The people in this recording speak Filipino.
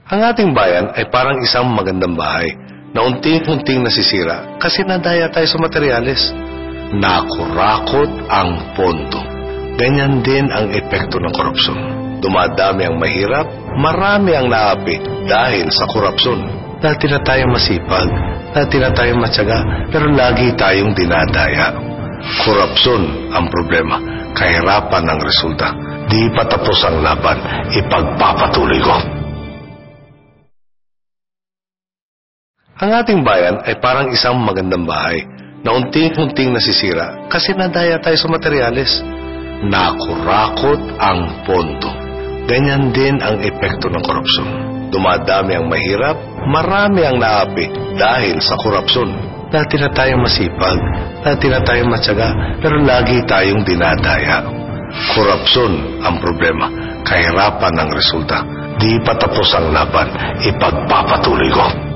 Ang ating bayan ay parang isang magandang bahay na unting-unting nasisira kasi nadaya tayo sa materyales. Nakurakot ang pondo. Ganyan din ang epekto ng korupsyon. Dumadami ang mahirap, marami ang naapi dahil sa korupsyon. Dati na tayong masipag, dati na tayong matyaga, pero lagi tayong dinadaya. Korupsyon ang problema, kahirapan ang resulta. Di pa tapos ang laban, ipagpapatuloy ko. Ang ating bayan ay parang isang magandang bahay na unting-unting nasisira kasi nadaya tayo sa materyales. Nakurakot ang pondo. Ganyan din ang epekto ng korupsyon. Dumadami ang mahirap, marami ang naapi dahil sa korupsyon. Dati na tayong masipag, dati na tayong matyaga, pero lagi tayong dinadaya. Korupsyon ang problema, kahirapan ang resulta. Di pa tapos ang laban, ipagpapatuloy ko.